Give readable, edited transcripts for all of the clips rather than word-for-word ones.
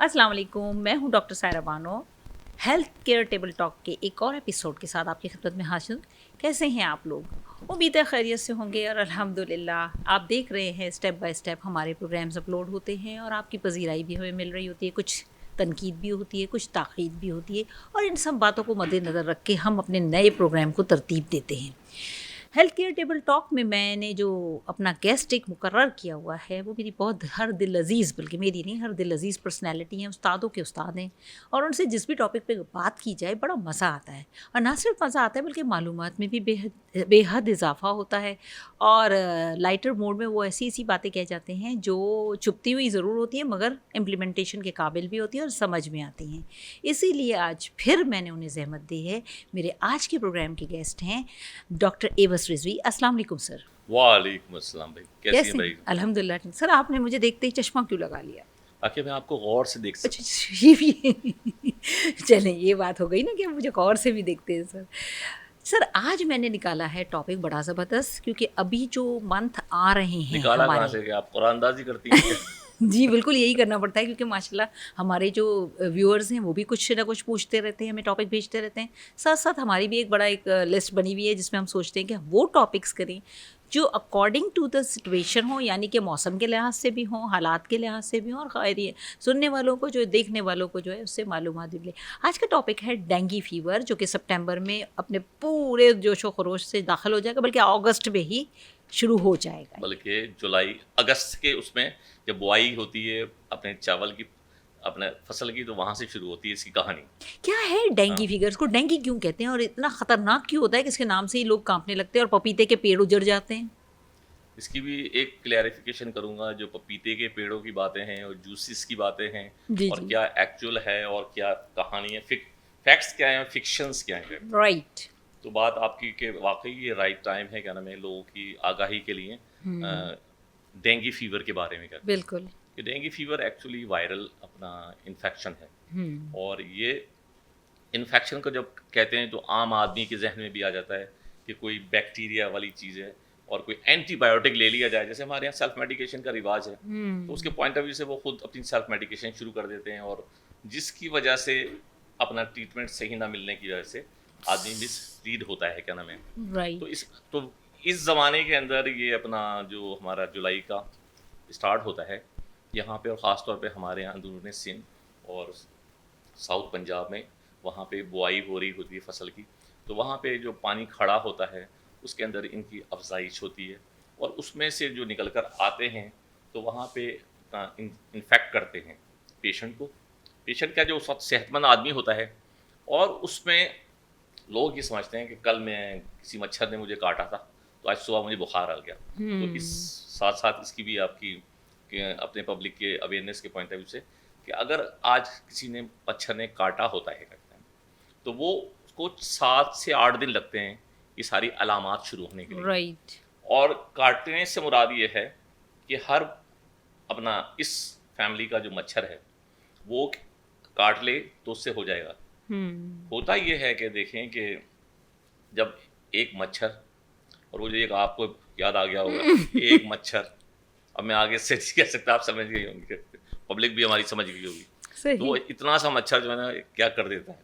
अस्सलाम वालेकुम, मैं हूं doctor Saira Bano. Health care table talk के एक और एपिसोड के साथ आपकी खिदमत में हाजिर। कैसे हैं आप लोग? उम्मीद है खैरियत से होंगे और अल्हम्दुलिल्लाह आप देख रहे हैं स्टेप बाय स्टेप हमारे प्रोग्राम्स अपलोड होते हैं और आपकी पजीराई भी हमें मिल रही होती है। कुछ तनकीद भी होती है, कुछ ताक़ीद भी होती है और इन सब बातों को मद्देनज़र रख के हम अपने नए प्रोग्राम को तरतीब देते हैं। हेल्थ केयर टेबल टॉक में मैंने जो अपना गेस्ट एक मुकर्रर किया हुआ है वो मेरी बहुत हर दिल अज़ीज़, बल्कि मेरी नहीं हर दिल अज़ीज़ पर्सनैलिटी हैं, उस्तादों के उस्ताद हैं और उनसे जिस भी टॉपिक पे बात की जाए बड़ा मज़ा आता है। और ना सिर्फ मज़ा आता है बल्कि मालूमात में भी बेहद इजाफ़ा होता है और लाइटर मोड में वो ऐसी ऐसी बातें कह जाते हैं जो छुपती हुई ज़रूर होती हैं मगर इम्प्लीमेंटेशन के काबिल भी होती है और समझ में आती हैं। इसीलिए आज फिर मैंने उन्हें ज़हमत दी है। मेरे आज के प्रोग्राम के गेस्ट हैं डॉक्टर एवस रिजवी। अस्सलाम वालेकुम सर। वालेकुम अस्सलाम भाई, कैसी हैं भाई? अल्हम्दुलिल्लाह। सर आपने मुझे देखते ही चश्मा क्यों लगा लिया? आखिर मैं आपको गौर से देख सकता अच्छा ये भी चलें, ये बात हो गई ना कि आप मुझे गौर से भी देखते हैं सर। सर आज मैंने निकाला है टॉपिक बड़ा ज़बरदस्त, क्योंकि अभी जो मंथ आ रहे हूं। हैं निकाला कहाँ हमारे से कि आप कुरानदाजी करती हैं क्या? जी बिल्कुल यही करना पड़ता है, क्योंकि माशाल्लाह हमारे जो व्यूअर्स हैं वो भी कुछ ना कुछ पूछते रहते हैं, हमें टॉपिक भेजते रहते हैं। साथ साथ हमारी भी एक बड़ा एक लिस्ट बनी हुई है जिसमें हम सोचते हैं कि वो टॉपिक्स करें जो अकॉर्डिंग टू द सिचुएशन हो, यानी कि मौसम के लिहाज से भी हों, हालात के लिहाज से भी हों और खैर ये सुनने वालों को जो देखने वालों को जो है उससे मालूमात भी मिले। आज का टॉपिक है डेंगू फीवर, जो कि सितंबर में अपने पूरे जोशो खरोश से दाखिल हो जाएगा, बल्कि अगस्त में ही शुरू हो जाएगा। बल्कि जुलाई अगस्त के उसमें जब बुआई होती है अपने चावल की, अपने फसल की, तो वहाँ से शुरू होती है इसकी कहानी। क्या है डेंगू हाँ। फीवर? इसको डेंगू क्यों कहते हैं और इतना खतरनाक क्यों होता है कि इसके नाम से ही लोग कांपने लगते हैं और पपीते के पेड़ उजड़ जाते हैं? इसकी भी एक क्लैरिफिकेशन करूंगा। जो पपीते के पेड़ों की बातें हैं और जूसिस की बातें हैं जी और जी क्या एक्चुअल है और क्या कहानी है, फैक्ट्स क्या हैं, फिक्शंस क्या हैं, राइट। तो बात आपकी कि वाकई ये राइट टाइम है, क्या नाम है, लोगों की आगाही के लिए डेंगू फीवर के बारे में कहते हैं बिल्कुल। कि डेंगू फीवर एक्चुअली वायरल अपना इन्फेक्शन है। और ये इन्फेक्शन को जब कहते हैं तो आम आदमी के जहन में भी आ जाता है कि कोई बैक्टीरिया वाली चीज़ है और कोई एंटीबायोटिक ले लिया जाए, जैसे हमारे यहाँ सेल्फ मेडिकेशन का रिवाज है। तो उसके पॉइंट ऑफ व्यू से वो खुद अपनी सेल्फ मेडिकेशन शुरू कर देते हैं और जिसकी वजह से अपना ट्रीटमेंट सही ना मिलने की वजह से आदमी मिसलीड होता है, क्या नाम है। राइट। तो इस ज़माने के अंदर ये अपना जो हमारा जुलाई का स्टार्ट होता है यहाँ पे, और ख़ास तौर पे हमारे यहाँ अंदरूनी सिंध और साउथ पंजाब में, वहाँ पे बुआई हो रही होती है फसल की, तो वहाँ पे जो पानी खड़ा होता है उसके अंदर इनकी अफजाइश होती है और उसमें से जो निकल कर आते हैं तो वहाँ पे इन्फेक्ट करते हैं पेशेंट को। पेशेंट का जो उस वक्त सेहतमंद आदमी होता है और उसमें लोग ये समझते हैं कि कल मैं किसी मच्छर ने मुझे काटा था तो आज सुबह मुझे बुखार आ गया। तो इस साथ साथ इसकी भी आपकी कि अपने पब्लिक के अवेयरनेस के पॉइंट ऑफ व्यू से कि अगर आज किसी ने मच्छर ने काटा होता है तो वो उसको 7 से 8 दिन लगते हैं ये सारी अलामात शुरू होने के लिए। राइट। और काटने से मुराद ये है कि हर अपना इस फैमिली का जो मच्छर है वो काट ले तो उससे हो जाएगा। होता ये है कि देखें कि जब एक मच्छर, और वो जो एक आपको याद आ गया होगा एक मच्छर, अब मैं आगे से नहीं कह सकता, आप समझ गई होंगी, पब्लिक भी हमारी समझ गई होगी। तो वो इतना सा मच्छर जो है ना क्या कर देता है,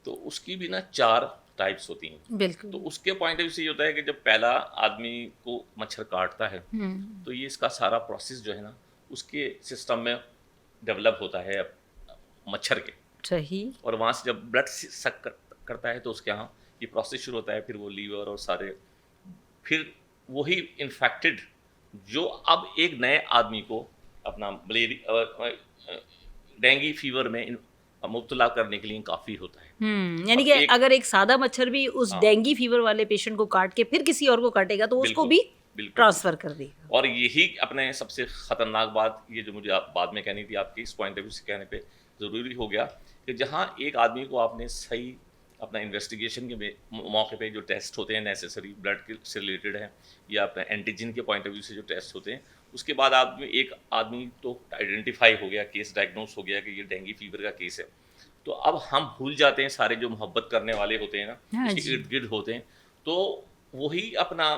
तो उसकी भी ना 4 टाइप्स होती हैं। बिल्कुल। तो उसके पॉइंट ऑफ व्यू से ये होता है कि जब पहला आदमी को मच्छर काटता है तो ये इसका सारा प्रोसेस जो है ना उसके सिस्टम में डेवलप होता है मच्छर के। सही। और वहाँ से जब ब्लड सक करता है तो उसके यहाँ ये प्रोसेस शुरू होता है, फिर वो लीवर और सारे, फिर वही इन्फेक्टेड जो अब एक नए आदमी को अपना डेंगू फीवर में मुब्तला करने के लिए काफ़ी होता है। यानी कि अगर एक सादा मच्छर भी उस डेंगू फीवर वाले पेशेंट को काट के फिर किसी और को काटेगा तो उसको भी ट्रांसफ़र कर देगा। और यही अपने सबसे ख़तरनाक बात, ये जो मुझे बाद में कहनी थी आपके इस पॉइंट ऑफ व्यू से कहने पे ज़रूरी हो गया कि जहाँ एक आदमी को आपने सही अपना इन्वेस्टिगेशन के मौके पे जो टेस्ट होते हैं नेसेसरी ब्लड के से रिलेटेड है या अपने एंटीजन के पॉइंट ऑफ व्यू से जो टेस्ट होते हैं, उसके बाद एक आदमी तो आइडेंटिफाई हो गया, केस डायग्नोस हो गया कि ये डेंगू फीवर का केस है। तो अब हम भूल जाते हैं सारे जो मोहब्बत करने वाले होते हैं ना, उसके इर्द गिर्द होते हैं, तो वही अपना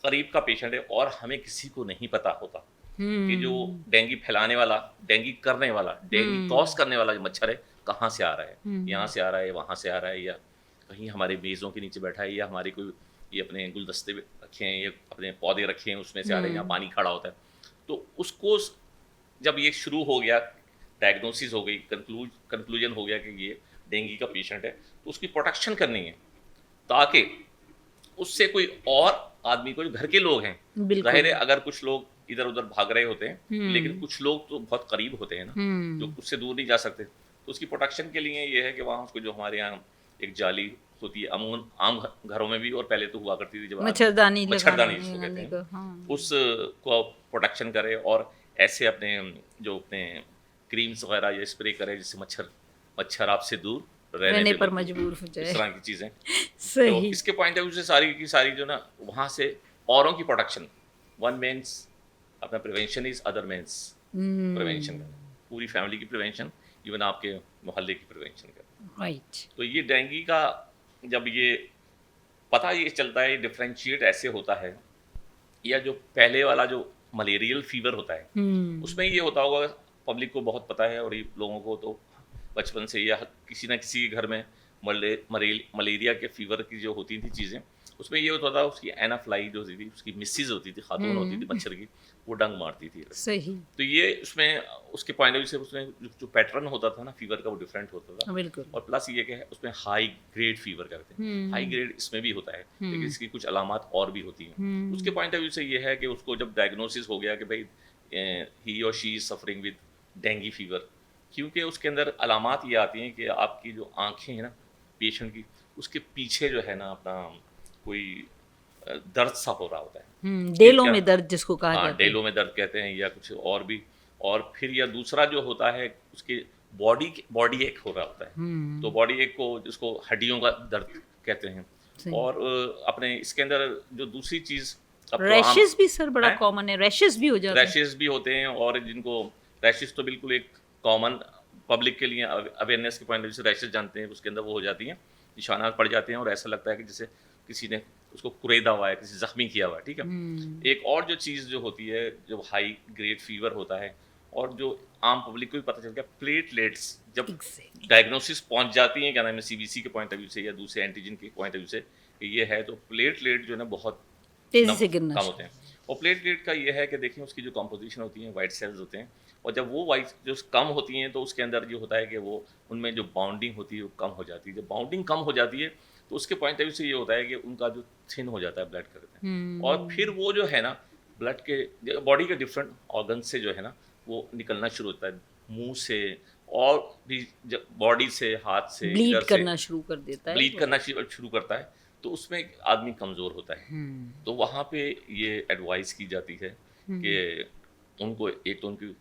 करीब का पेशेंट है और हमें किसी को नहीं पता होता कि जो डेंगू फैलाने वाला, डेंगू करने वाला, डेंगू कॉज करने वाला जो मच्छर है कहाँ से आ रहा है, यहाँ से आ रहा है, वहाँ से आ रहा है, या कहीं हमारे मेज़ों के नीचे बैठा है, या हमारे कोई ये अपने गुलदस्ते में रखे हैं, या अपने पौधे रखे हैं उसमें से आ रहे हैं, यहाँ पानी खड़ा होता है। तो उसको जब ये शुरू हो गया, डायग्नोसिस हो गई, कंक्लूजन हो गया कि ये डेंगू का पेशेंट है, तो उसकी प्रोटेक्शन करनी है ताकि उससे कोई और आदमी को, जो घर के लोग हैं, जाहिर है अगर कुछ लोग इधर उधर भाग रहे होते हैं, लेकिन कुछ लोग तो बहुत करीब होते हैं ना, जो उससे दूर नहीं जा सकते, तो उसकी प्रोटेक्शन के लिए ये है कि वहाँ उसको, जो हमारे यहाँ एक जाली होती है अमूमन आम घरों में भी, और पहले तो हुआ करती थी जब मच्छरदानी जिसको कहते हैं, उसको प्रोटेक्शन करे, और ऐसे अपने जो अपने क्रीम्स वगैरह ये स्प्रे करे जिससे मच्छर आपसे दूर रहने पर मजबूर हो जाए, इस तरह की चीज़ें। सही। तो इसके पॉइंट ऑफ व्यू से सारी की सारी जो ना वहाँ से औरों की प्रोटेक्शन, वन मेंस अपना prevention is other man's prevention करना, पूरी फैमिली की प्रिवेंशन, इवन आपके मोहल्ले की प्रिवेंशन करना। राइट। तो ये डेंगू का जब ये पता ये चलता है, डिफ्रेंशिएट ऐसे होता है, या जो पहले वाला जो मलेरियल फीवर होता है उसमें ये होता होगा, पब्लिक को बहुत पता है, और ये लोगों को तो बचपन से, या किसी ना किसी के घर में मलेरिया के फीवर की जो होती थी चीज़ें, उसमें ये होता था, उसकी एनाफ्लाई जो होती थी, उसकी मिसिज होती थी, खातून होती थी मच्छर की, वो डंग मारती थी। सही। तो ये उसमें उसके पॉइंट ऑफ व्यू से उसमें जो पैटर्न होता था ना फीवर का, वो डिफरेंट होता था। बिल्कुल। और प्लस ये कि उसमें हाई ग्रेड फीवर करते हैं, हाई ग्रेड इसमें भी होता है, लेकिन इसकी कुछ अलामात और भी होती हैं। उसके पॉइंट ऑफ व्यू से ये है कि उसको जब डायग्नोसिस हो गया कि भाई ही और she is suffering with dengue fever, क्योंकि उसके अंदर अलामात ये आती हैं कि आपकी जो आँखें हैं ना पेशेंट की, उसके पीछे जो है ना अपना कोई दर्द सा हो रहा होता है, डेलों में दर्द जिसको कहा जाता है, डेलों में दर्द कहते हैं, या कुछ और भी। और फिर या दूसरा जो होता है उसके बॉडी एक हो रहा होता है, तो बॉडी एक को जिसको हड्डियों का दर्द कहते हैं। और अपने इसके अंदर जो दूसरी चीज़, रैशेस भी सर बड़ा कॉमन है, रैशेस भी हो जाते हैं, रैशेस भी होते हैं, और जिनको रैशेस तो बिल्कुल एक कॉमन पब्लिक के लिए अवेयरनेस के पॉइंट ऑफ व्यू से रैशेस जानते हैं, उसके अंदर वो हो जाती हैं, निशानात पड़ जाते हैं, और ऐसा लगता है कि जैसे किसी ने उसको कुरेदा हुआ है, किसी जख्मी किया हुआ है, ठीक है। एक और जो चीज़ जो होती है, जब हाई ग्रेड फीवर होता है, और जो आम पब्लिक को भी पता चल गया, प्लेटलेट्स जब डायग्नोसिस पहुंच जाती हैं, क्या नाम है, सीबीसी के पॉइंट ऑफ व्यू से या दूसरे एंटीजन के पॉइंट ऑफ व्यू से, ये है, तो प्लेटलेट जो है ना बहुत तेजी से गिरना कम होते हैं। और प्लेटलेट का ये है कि देखिए उसकी जो कंपोजिशन होती है, वाइट सेल्स होते हैं, और जब वो वाइट जो कम होती हैं, तो उसके अंदर ये होता है कि वो उनमें जो बाउंडिंग होती है वो कम हो जाती है। जब बाउंडिंग कम हो जाती है, तो उसके पॉइंट ऑफ व्यू से ये होता है कि उनका जो थिन हो जाता है ब्लड करते हैं, और फिर वो जो है ना ब्लड के बॉडी के डिफरेंट ऑर्गन से जो है ना वो निकलना शुरू होता है, मुंह से, और भी बॉडी से, हाथ से, ब्लीड करना शुरू कर देता है, ब्लीड करना शुरू करता है, तो उसमें आदमी कमज़ोर होता है। तो वहाँ पे ये एडवाइस की जाती है कि उनको एक तो उनकी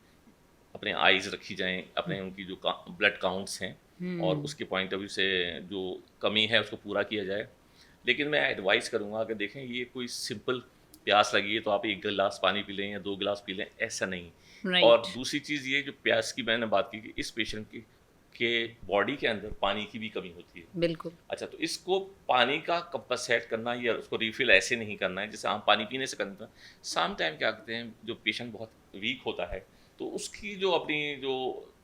अपने आइज़ रखी जाएं, अपने उनकी जो ब्लड काउंट्स हैं, और उसके पॉइंट ऑफ व्यू से जो कमी है उसको पूरा किया जाए। लेकिन मैं एडवाइस करूँगा कि देखें, ये कोई सिंपल प्यास लगी है तो आप 1 गिलास पानी पी लें या 2 गिलास पी लें, ऐसा नहीं। और दूसरी चीज़ ये जो प्यास की मैंने बात की कि इस पेशेंट की के बॉडी के अंदर पानी की भी कमी होती है। बिल्कुल। अच्छा, तो इसको पानी का कंपनसेट करना, या उसको रिफिल ऐसे नहीं करना है जैसे हम पानी पीने से करना है। सम टाइम क्या करते हैं, जो पेशेंट बहुत वीक होता है, तो उसकी जो अपनी जो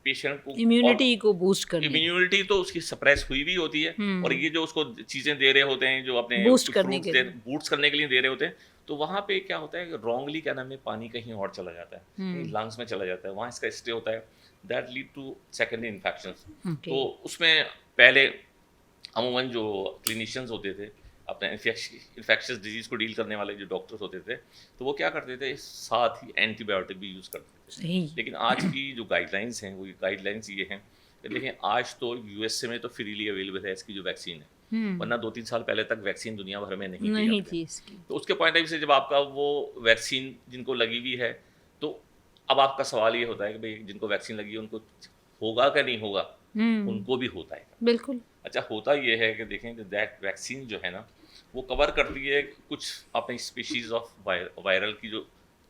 पेशेंट को इम्यूनिटी को बूस्ट करनी, इम्यूनिटी तो उसकी सप्रेस हुई भी होती है, और ये जो उसको चीज़ें दे रहे होते हैं, जो अपने बूस्ट करने के लिए दे रहे होते हैं, तो वहाँ पे क्या होता है, रॉन्गली क्या नाम है, पानी कहीं और चला जाता है, लंग्स में चला जाता है, वहाँ इसका स्टे होता है, that lead to secondary infection. तो उसमें पहले अमूमन जो क्लिनिशियंस होते थे, अपने इन्फेक्शियस डिजीज़ को डील करने वाले जो डॉक्टर्स होते थे, तो वो क्या करते थे, साथ ही एंटीबायोटिक भी यूज़ करते थे। लेकिन आज की जो गाइडलाइंस हैं, वो गाइडलाइंस ये हैं कि देखें, आज तो यूएसए में तो फ्रीली अवेलेबल है इसकी जो वैक्सीन है, वरना 2-3 साल पहले तक वैक्सीन दुनिया भर में नहीं थी इसकी। तो उसके पॉइंट ऑफ व्यू से जब आपका वो वैक्सीन जिनको लगी हुई है, तो अब आपका सवाल ये होता है कि भाई जिनको वैक्सीन लगी है उनको होगा क्या नहीं होगा, उनको भी होता है। बिल्कुल। अच्छा, होता ये है कि देखें कि दैट वैक्सीन जो है ना वो कवर करती है कुछ अपनी स्पीशीज़ ऑफ वायरल की जो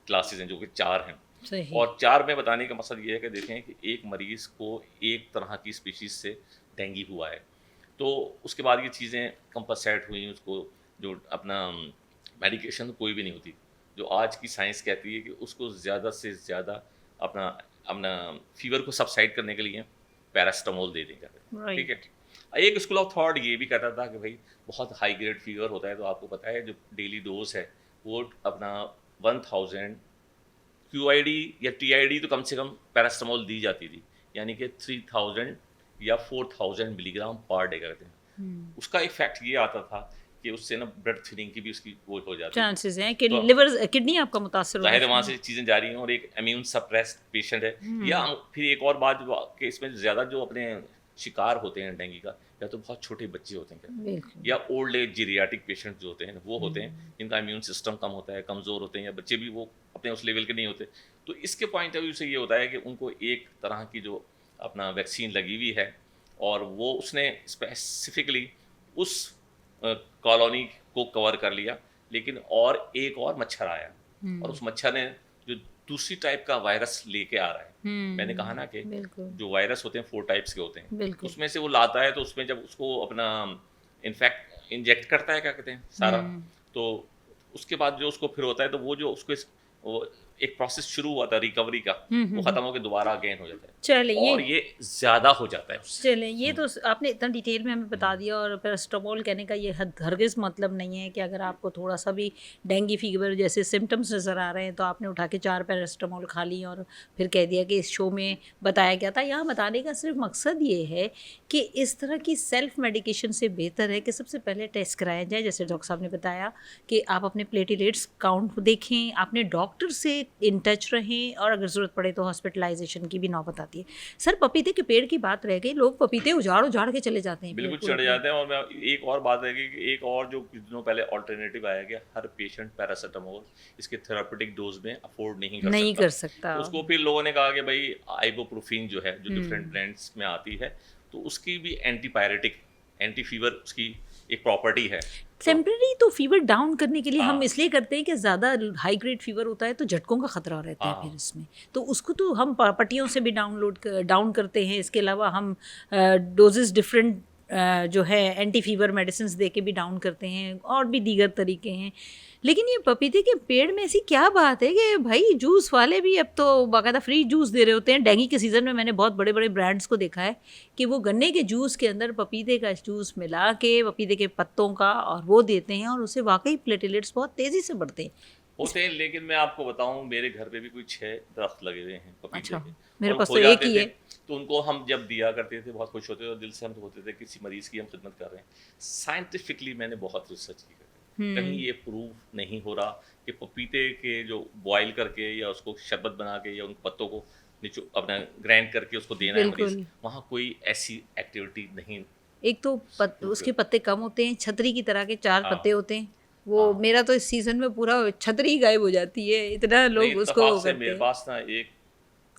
क्लासेस हैं, जो कि 4 हैं। और 4 में बताने का मकसद ये है कि देखें कि एक मरीज़ को एक तरह की स्पीशीज़ से डेंगू हुआ है, तो उसके बाद ये चीज़ें कंपनसेट हुई, उसको जो अपना मेडिकेशन कोई भी नहीं होती, जो आज की साइंस कहती है कि उसको ज़्यादा से ज़्यादा अपना अपना फीवर को सबसाइड करने के लिए पैरास्टामोल दे देंगे, ठीक राइट। है। एक स्कूल ऑफ थॉट ये भी कहता था कि भाई बहुत हाई ग्रेड फीवर होता है तो आपको पता है जो डेली डोज है वो अपना 1000 क्यूआईडी या टीआईडी तो कम से कम पैरास्टामोल दी जाती थी, यानी कि 3000 या 4000 मिलीग्राम पर डे करते हैं। उसका इफेक्ट ये आता था कि उससे ना ब्लड थिनिंग की भी उसकी वो हो जाती थी। चांसेस हैं कि तो लिवर किडनी आपका मुतासर जाहिर है वहाँ होगा। से चीज़ें जा रही हैं और एक इम्यून सप्रेस्ड पेशेंट है, या फिर एक और बात जो कि इसमें ज़्यादा जो अपने शिकार होते हैं डेंगू का, या तो बहुत छोटे बच्चे होते हैं क्या, बिल्कुल। या ओल्ड एज जीरियाटिक पेशेंट जो होते हैं वो होते हैं जिनका इम्यून सिस्टम कम होता है, कमज़ोर होते हैं, या बच्चे भी वो अपने उस लेवल के नहीं होते। तो इसके पॉइंट ऑफ व्यू से ये होता है कि उनको एक तरह की जो अपना वैक्सीन लगी हुई है और वो उसने स्पेसिफिकली उस कॉलोनी को कवर कर लिया, लेकिन और एक और मच्छर आया और उस मच्छर ने जो दूसरी टाइप का वायरस लेके आ रहा है। मैंने कहा ना कि बिल्कुल। जो वायरस होते हैं 4 टाइप्स के होते हैं, बिल्कुल। उसमें से वो लाता है तो उसमें जब उसको अपना इन्फेक्ट इंजेक्ट करता है क्या कहते हैं सारा, तो उसके बाद जो उसको फिर होता है तो वो जो उसको वो एक प्रोसेस शुरू हुआ था रिकवरी का, वो खत्म होकर दोबारा अगेन हो जाता है चलिए और ये ज़्यादा हो जाता है उससे। चलें, ये तो आपने इतना डिटेल में हमें बता दिया। और पैरास्टामोल कहने का ये हरगिज़ मतलब नहीं है कि अगर आपको थोड़ा सा भी डेंगू फीवर जैसे सिम्टम्स नज़र आ रहे हैं तो आपने उठा के 4 पैरास्टामोल खा ली और फिर कह दिया कि इस शो में बताया गया था। यहाँ बताने का सिर्फ मकसद ये है कि इस तरह की सेल्फ मेडिकेशन से बेहतर है कि सबसे पहले टेस्ट कराया जाए, जैसे डॉक्टर साहब ने बताया कि आप अपने प्लेटलेट्स काउंट देखें, अपने डॉक्टर से इन टच रहें, और अगर ज़रूरत पड़े तो हॉस्पिटलाइजेशन की भी नौबत आती है। सर, पपीते के पेड़ की बात रह गई, लोग पपीते उजाड़ उजाड़ के चले जाते हैं बिल्कुल पूरे चढ़ पूरे। जाते हैं। और मैं एक और बात है कि एक और जो कुछ दिनों पहले ऑल्टरनेटिव आया कि हर पेशेंट पैरासीटामोल इसके थेरापेटिक डोज में अफोर्ड नहीं कर नहीं सकता। कर सकता। तो उसको फिर लोगों ने कहा कि भाई आइबोप्रोफिन जो है जो डिफरेंट ब्रांड्स में आती है, तो उसकी भी एंटीपायरेटिक एंटी फीवर उसकी एक प्रॉपर्टी है। तो टेम्परेरी तो फीवर डाउन करने के लिए हम हाँ इसलिए करते हैं कि ज़्यादा हाई ग्रेड फीवर होता है तो झटकों का ख़तरा रहता है हाँ फिर इसमें, तो उसको तो हम पट्टियों से भी डाउन करते हैं। इसके अलावा हम डोजेस डिफरेंट जो है एंटी फीवर मेडिसिन दे के भी डाउन करते हैं, और भी दीगर तरीके हैं। लेकिन ये पपीते के पेड़ में ऐसी क्या बात है कि भाई जूस वाले भी अब तो बाकायदा फ्री जूस दे रहे होते हैं। डेंगू के सीज़न में मैंने बहुत बड़े बड़े ब्रांड्स को देखा है कि वो गन्ने के जूस के अंदर पपीते का जूस मिला के पपीते के पत्तों का और वो देते हैं, और उससे वाकई प्लेटलेट्स बहुत तेज़ी से बढ़ते हैं। होते हैं, लेकिन मैं आपको बताऊं मेरे घर पे भी कोई 6 दरख्त लगे हुए हैं पपीते अच्छा, के, मेरे और पास खो तो एक जाते ही थे है। तो उनको हम जब दिया करते थे बहुत खुश होते थे और दिल से हम होते थे किसी मरीज़ की हम खिदमत कर रहे हैं। साइंटिफिकली मैंने बहुत रिसर्च की है, कहीं ये प्रूव नहीं हो रहा कि पपीते के जो बॉयल करके या उसको शरबत बना के या उन पत्तों को अपना ग्राइंड करके उसको देना है मरीज़, बिल्कुल। वहाँ कोई ऐसी एक्टिविटी नहीं एक तो उसके पत्ते कम होते हैं, छतरी की तरह के 4 हाँ पत्ते होते हैं। वो हाँ मेरा तो इस सीज़न में पूरा छतरी ही गायब हो जाती है, इतना नहीं, लोग उसको इत्तेफाक से करते मेरे हैं। पास ना एक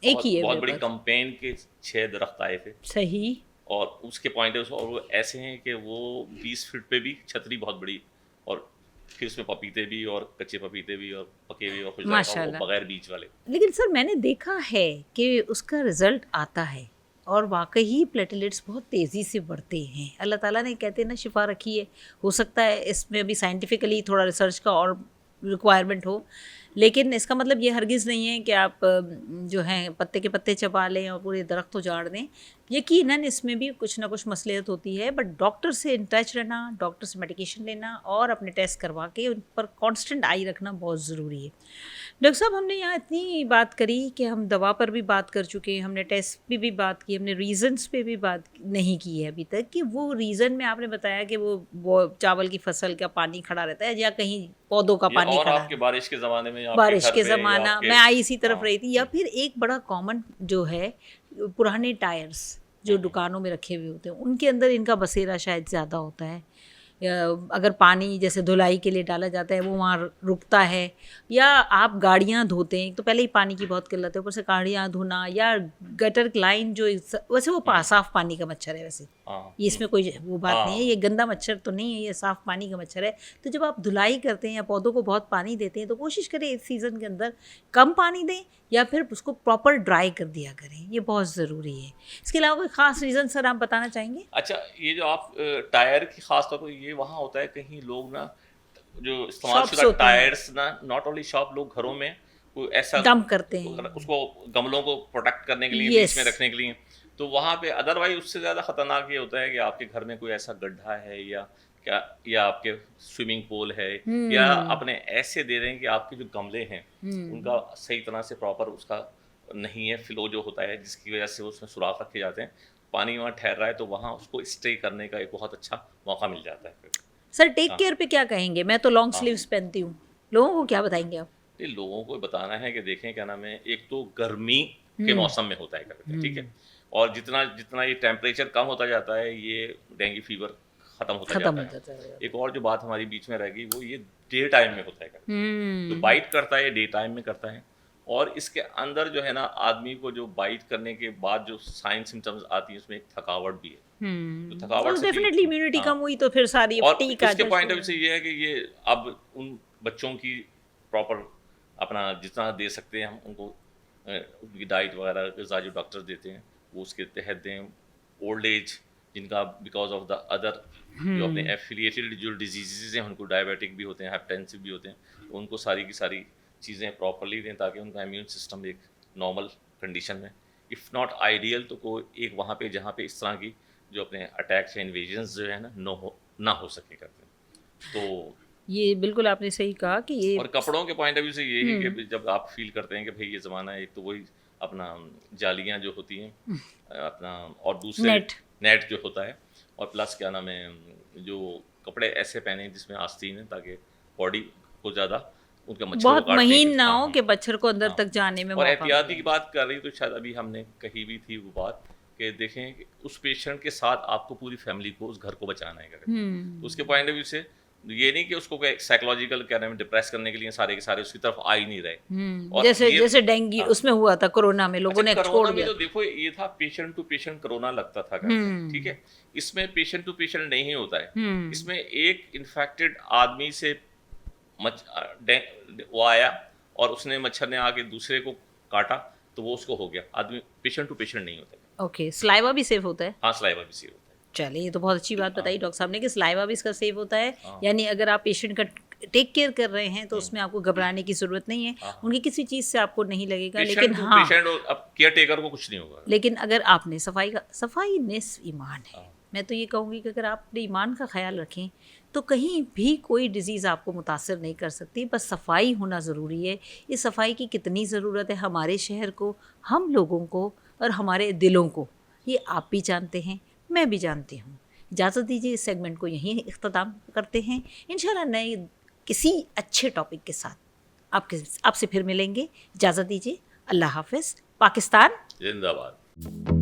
एक ही है बहुत मेरे बड़ी पास। कंपेन के 6 दरख्त आए थे, सही। और उसके पॉइंट है और वो ऐसे हैं कि वो 20 फीट पे भी छतरी बहुत बड़ी, और फिर उसमें पपीते भी और कच्चे पपीते भी और पके भी और खुशबू माशाल्लाह। बगैर बीज वाले। लेकिन सर मैंने देखा है कि उसका रिज़ल्ट आता है और वाक़ई ही प्लेटलेट्स बहुत तेज़ी से बढ़ते हैं। अल्लाह ताला ने कहते हैं ना शिफ़ा रखी है। हो सकता है इसमें अभी साइंटिफिकली थोड़ा रिसर्च का और रिक्वायरमेंट हो, लेकिन इसका मतलब ये हरगिज़ नहीं है कि आप जो हैं पत्ते के पत्ते चबा लें और पूरे दरख्त उजाड़ दें। यकीनन इसमें भी कुछ ना कुछ मसलियत होती है, बट डॉक्टर से इन टच रहना, डॉक्टर से मेडिकेशन लेना और अपने टेस्ट करवा के उन पर कांस्टेंट आई रखना बहुत ज़रूरी है। डॉक्टर साहब, हमने यहाँ इतनी बात करी कि हम दवा पर भी बात कर चुके हैं, हमने टेस्ट पे भी बात की, हमने रीज़न्स पे भी बात नहीं की है अभी तक कि वो रीज़न में आपने बताया कि वो चावल की फसल का पानी खड़ा रहता है या कहीं पौधों का या पानी और खड़ा आपके रहता है। बारिश के ज़माने में आपके बारिश घर के पे या ज़माना आपके, मैं आई इसी तरफ हाँ रही थी। या फिर एक बड़ा कॉमन जो है पुराने टायर्स जो दुकानों में रखे हुए होते हैं, उनके अंदर इनका बसेरा शायद ज़्यादा होता है। अगर पानी जैसे धुलाई के लिए डाला जाता है वो वहाँ रुकता है, या आप गाड़ियाँ धोते हैं तो पहले ही पानी की बहुत किल्लत है, ऊपर से गाड़ियाँ धोना या गटर लाइन जो वैसे वो साफ़ पानी का मच्छर है वैसे, हाँ ये इसमें कोई वो बात नहीं है, हाँ ये गंदा मच्छर तो नहीं है, ये साफ़ पानी का मच्छर है। तो जब आप धुलाई करते हैं या पौधों को बहुत पानी देते हैं तो कोशिश करें इस सीज़न के अंदर कम पानी दें या फिर उसको प्रॉपर ड्राई कर दिया करें, ये बहुत ज़रूरी है। इसके अलावा कोई ख़ास रीज़न सर आप बताना चाहेंगे? अच्छा, ये जो आप टायर की खास तौर पर ये वहाँ होता है कहीं लोग ना जो इस्तेमाल Shops शुदा होते हैं। टायर्स ना, नॉट ओनली शॉप, लोग घरों में कोई ऐसा डंप करते हैं। उसको गमलों को प्रोटेक्ट करने के लिए, यस। बीच में रखने के लिए, तो वहाँ पे अदरवाइज उससे ज़्यादा खतरनाक ये होता है कि आपके घर में कोई ऐसा गड्ढा है या क्या, या आपके स्विमिंग पूल है, या अपने ऐसे दे रहे हैं कि आपके जो गमले हैं उनका सही तरह से प्रॉपर उसका नहीं है फ्लो जो होता है, जिसकी वजह से उसमें सुराख रखे जाते हैं, पानी वहाँ ठहर रहा है तो वहाँ उसको स्टे करने का एक बहुत अच्छा मौका मिल जाता है फिर। सर टेक हाँ। केयर पे क्या कहेंगे? मैं तो लॉन्ग हाँ। स्लीव्स पहनती हूँ, लोगों को क्या बताएंगे आप? ये लोगों को बताना है कि देखें क्या नाम है, एक तो गर्मी के मौसम में होता है कभी, ठीक है, और जितना जितना ये टेम्परेचर कम होता जाता है ये डेंगू फीवर खत्म होता खत्म हो जाता है। जाता है। एक और जो बात हमारी बीच में रह गई वो ये डे टाइम में होता है कभी, तो बाइट करता है डे टाइम में करता है, और इसके अंदर जो है ना आदमी को जो बाइट करने के बाद जो साइन सिम्टम्स आती है उसमें एक थकावट भी है, तो थकावट से डेफिनेटली इम्यूनिटी हाँ। कम हुई तो फिर सारी और फटीग आ इसके जाती पॉइंट ऑफ है। व्यू से ये है कि ये अब उन बच्चों की प्रॉपर अपना जितना दे सकते हैं हम उनको उनकी डाइट वगैरह ग़िज़ा जो डॉक्टर देते हैं वो उसके तहत दें। ओल्ड एज जिनका बिकॉज ऑफ द अदर जो अपने एफिलिएटेड जो डिजीज़ हैं, उनको डायबिटिक भी होते हैं, हाइपरटेंसिव भी होते हैं, तो उनको सारी की सारी चीज़ें प्रॉपरली दें ताकि उनका इम्यून सिस्टम एक नॉर्मल कंडीशन में, इफ़ नॉट आइडियल तो कोई एक वहाँ पे जहाँ पे इस तरह की जो अपने अटैक्स या इन्वेजन्स जो है ना हो सके करते हैं। तो ये बिल्कुल आपने सही कहा कि ये और कपड़ों के पॉइंट ऑफ व्यू से ये है कि जब आप फील करते हैं कि भाई ये ज़माना है, एक तो वही अपना जालियाँ जो होती हैं अपना, और दूसरे नेट जो होता है, और प्लस क्या नाम है जो कपड़े ऐसे पहने जिसमें आस्तीन है ताकि बॉडी को ज़्यादा उनका मच्छर बहुत महीन ना हो कि मच्छर को अंदर हाँ। तक जाने में और मौका एहतियाती मिले। की बात कर रही तो शायद अभी हमने कही भी थी वो बात कि देखें कि उस पेशेंट के साथ आपको पूरी फैमिली को उस घर को बचाना है तो उसके पॉइंट ऑफ व्यू से ये नहीं कि उसको साइकोलॉजिकल क्या नाम है डिप्रेस करने के लिए सारे के सारे उसकी तरफ आ ही नहीं रहे। और जैसे ये जैसे डेंगू हाँ। उसमें हुआ था, कोरोना में लोगों ने अच्छा, छोड़ कोरोना में दिया। तो देखो ये था पेशेंट टू पेशेंट कोरोना लगता था करके, ठीक है, इसमें पेशेंट टू पेशेंट नहीं होता है, इसमें एक इन्फेक्टेड आदमी से वो आया और उसने मच्छर ने आके दूसरे को काटा तो वो उसको हो गया, आदमी पेशेंट टू पेशेंट नहीं होता है। ओके, सलाइवा भी सेफ होता है? हाँ, सलाइवा भी सेफ होता है। चलिए, ये तो बहुत अच्छी बात बताई डॉक्टर साहब ने कि सलाइवा भी इसका सेफ होता है। हाँ। यानी अगर आप पेशेंट का टेक केयर कर रहे हैं तो उसमें आपको घबराने की ज़रूरत नहीं है, उनकी किसी चीज़ से आपको नहीं लगेगा। लेकिन हाँ, पेशेंट और अब केयर टेकर को कुछ नहीं होगा। लेकिन अगर आपने सफाई निस्फ ईमान है। मैं तो ये कहूँगी कि अगर आप अपने ईमान का ख्याल रखें तो कहीं भी कोई डिज़ीज़ आपको मुतासर नहीं कर सकती, बस सफाई होना ज़रूरी है। इस सफाई की कितनी ज़रूरत है हमारे शहर को, हम लोगों को और हमारे दिलों को, ये आप भी जानते हैं, मैं भी जानती हूँ। इजाज़त दीजिए, इस सेगमेंट को यहीं इख्तिताम करते हैं। इंशाल्लाह नए किसी अच्छे टॉपिक के साथ आपसे फिर मिलेंगे। इजाज़त दीजिए, अल्लाह हाफ़िज़। पाकिस्तान जिंदाबाद।